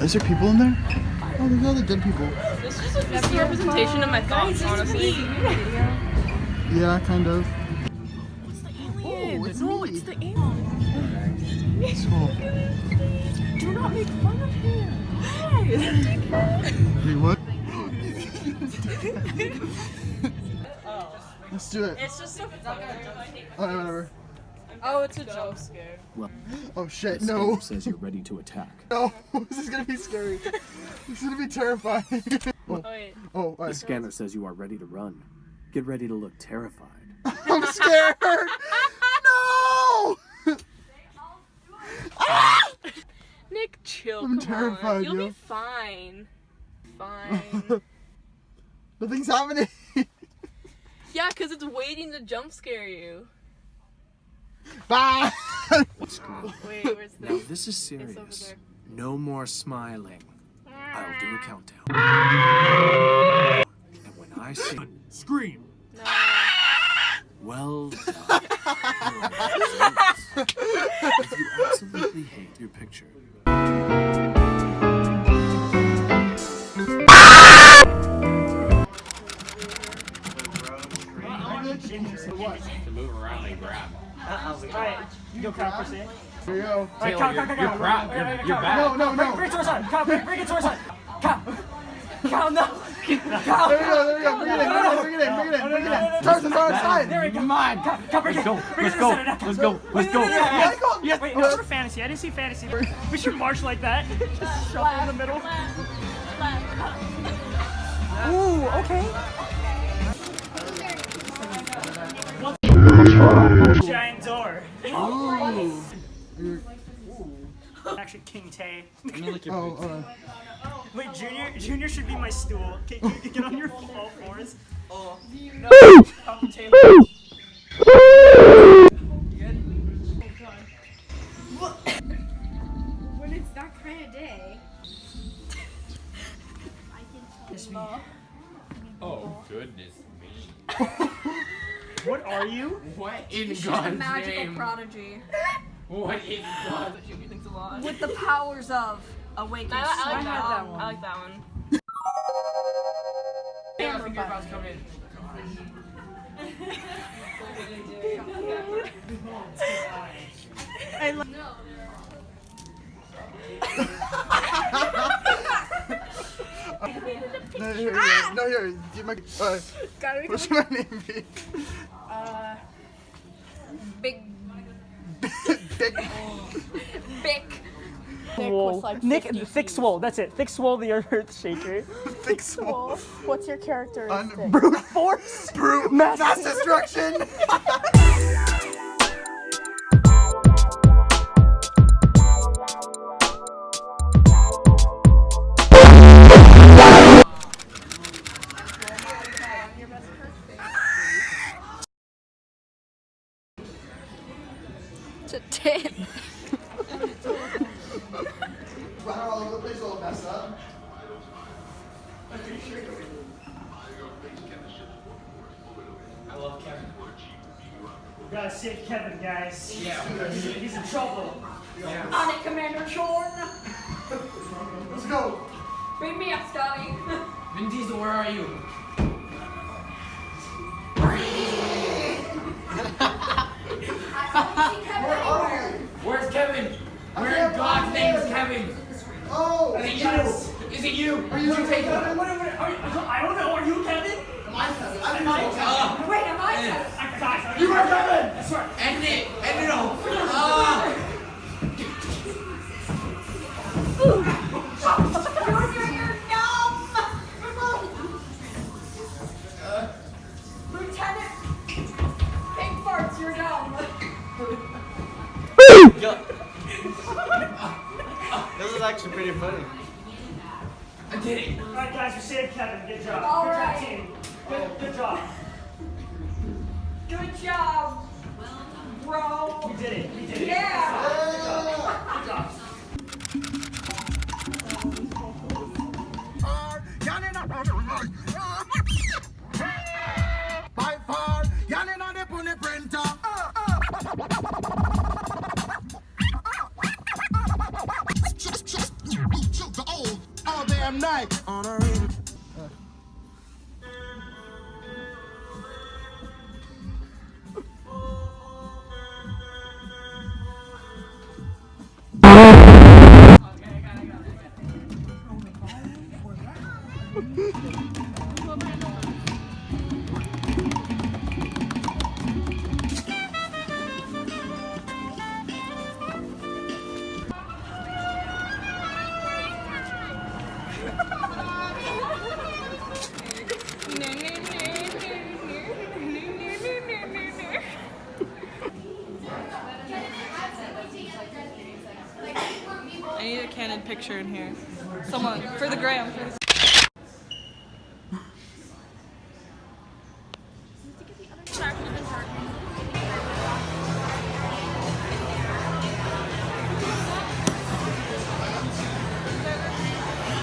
Is there people in there? Oh, there's all the dead people. This is just a physical representation of my thoughts, honestly. Yeah, kind of. Oh, it's no, me. it's the alien. It's cool. Do not make fun of him. Wait, what? Let's do it. It's just a Alright, whatever. Oh, it's a jump scare. Oh shit, The no. scanner says you're ready to attack. No, this is gonna be scary. This is gonna be terrifying. Oh, wait. Oh, The alright. scanner says you are ready to run. Get ready to look terrified. I'm scared! No! Nick, chill. I'm come terrified, on. You'll yo. be fine. Fine. Nothing's happening. Yeah, because it's waiting to jump scare you. Bye! Wait, where's Now this? this is It's over serious. there. No more smiling. I'll do a countdown. And when I say scream, No. well done. If you absolutely hate your picture, To move around and grab. Alright, go count for it. Here you go. Taylor, you're proud. You're back. No, no, Bring no. it to our side. Count, bring it to our side. Count. Count, no. There we go, there we go. Bring it in, bring it in, bring it in, bring it in. Tarzan's on our side. There we go. Come on. Count, bring it. Bring it to the Let's go. center now. Let's go. Let's go. Yes. Wait, go to fantasy. I didn't see fantasy. We should march like that. Just shuffle in the middle. Ooh, okay. Giant door. Ooh. Actually, King Tay. Oh, Wait, Junior should be my stool. Can you get on your all fours? When it's that kind of day. Oh, goodness me. What are you? What in She's a God's magical name? prodigy. What in God's With the powers of awakened. I like that one. I like that one. Yeah, I think you're about to come in. no, here, here. No, here. Do my, what should my name be? Big. Big. Big. Swole. Nick, Thick Swole. That's it. Thick Swole, the Earth Shaker. Thick soul. What's your characteristic? Brute Force. Brute. Mass destruction. It's a 10. Wow, the place all messed up. I love Kevin. We gotta save Kevin, guys. Yeah. He's in trouble. On it, Commander Shorn. Let's go. Bring me up, Scotty. Vin Diesel, where are you? Where's Kevin? Where in God's name is Kevin? Oh. Is it you? Is it you? Are you Did you take him? I don't know. Are you Kevin? I'm Mike. Wait, am I? Guys, You are Kevin. I swear. End it! End it all! Ah! Junior, you're dumb. Lieutenant. Big farts, you're dumb. This is actually pretty funny. I did it! Alright, guys, we saved Kevin. Good job. All Good right. job, team. Good job. Good job, bro. We did it. We did it. Yeah. Good job. By far, y'all ain't on the pony printer. damn night. I need a candid picture in here. Someone, for the gram.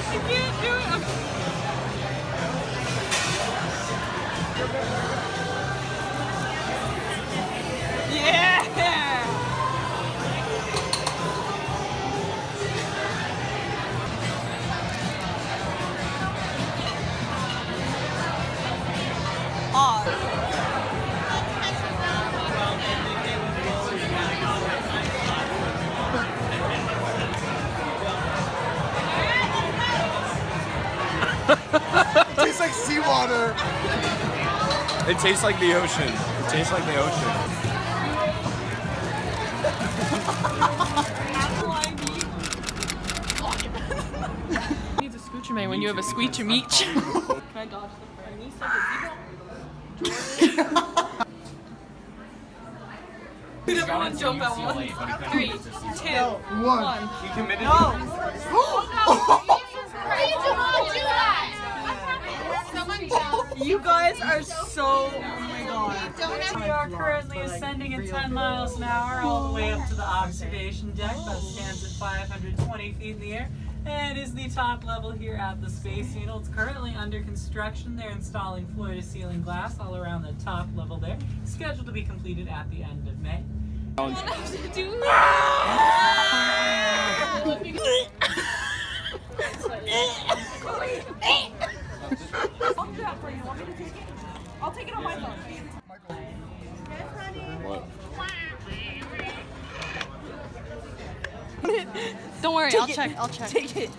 I can't do it. Yeah! It tastes like seawater. It tastes like the ocean. It tastes like the ocean. Needs a scoocher when you have a squeecher meech. Can I dodge the Everyone jump at once. 3, 2, 1. He committed. No! Why did you not do that? You guys are so. Oh my god. We are currently ascending at 10 miles an hour all the way up to the observation deck that stands at 520 feet in the air and is the top level here at the Space Needle. It's currently under construction. They're installing floor-to-ceiling glass all around the top level there, scheduled to be completed at the end of May. I don't have to do I'll take it on my phone. Don't worry, I'll check. I'll check. Take it.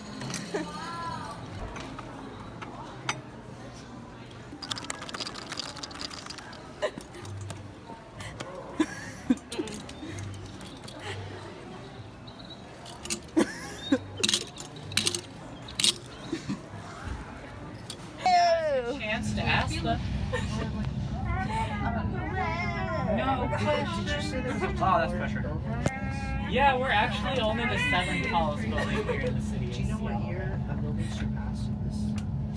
Chance to ask the... No question. Oh, that's pressure. Yeah, we're actually only the 7th tallest building here in the city. Do you know what year a building surpassed this?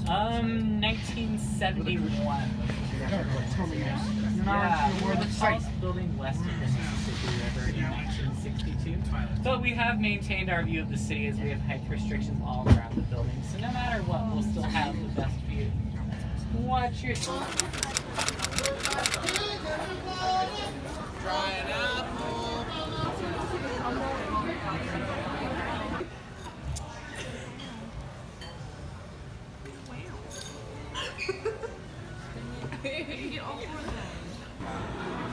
1971. Yeah, we're the tallest building west of the Mississippi River in 1962. But we have maintained our view of the city as we have height restrictions all around the building. So no matter what, we'll still have the best view. Watch your...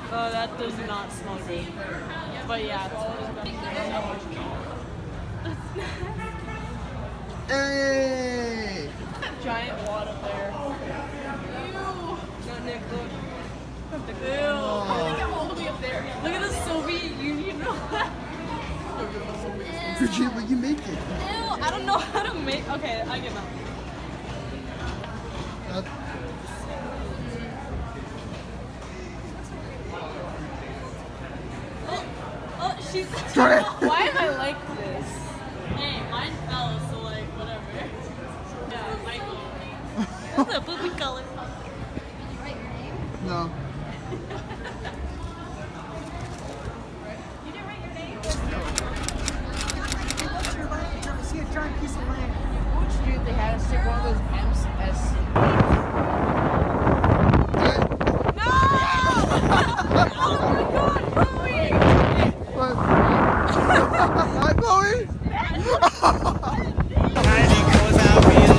Oh, that does not smell good. But yeah, Hey! giant wad up there. Ew. Not Nick, look. Ew. All the way up there. Look at the Soviet Union. Bridget, will you make it? Ew, I don't know how to make. Okay, I give up. Oh, she's. Why am I like this? Hey, mine fell, so like whatever. Yeah, Michael. What's that poopy color? No. You didn't write your name? I see a giant piece of land. Which street they had to stick one of those M's as What? Hi, Chloe! And he goes out being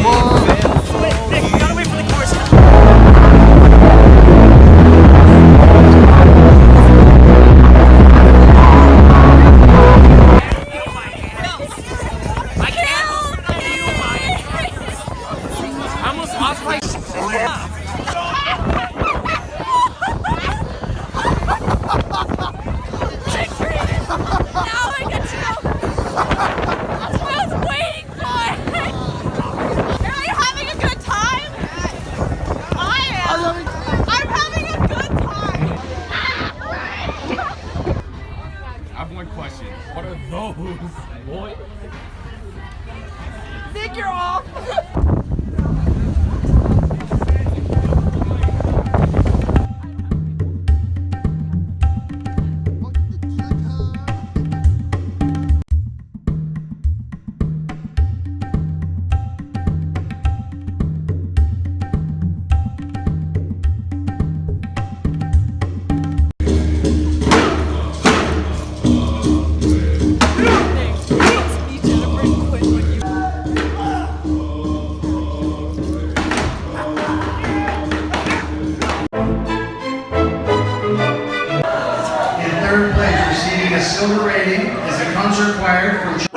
Boy. Nick, you're off. In third place, receiving a silver rating, is a concert choir from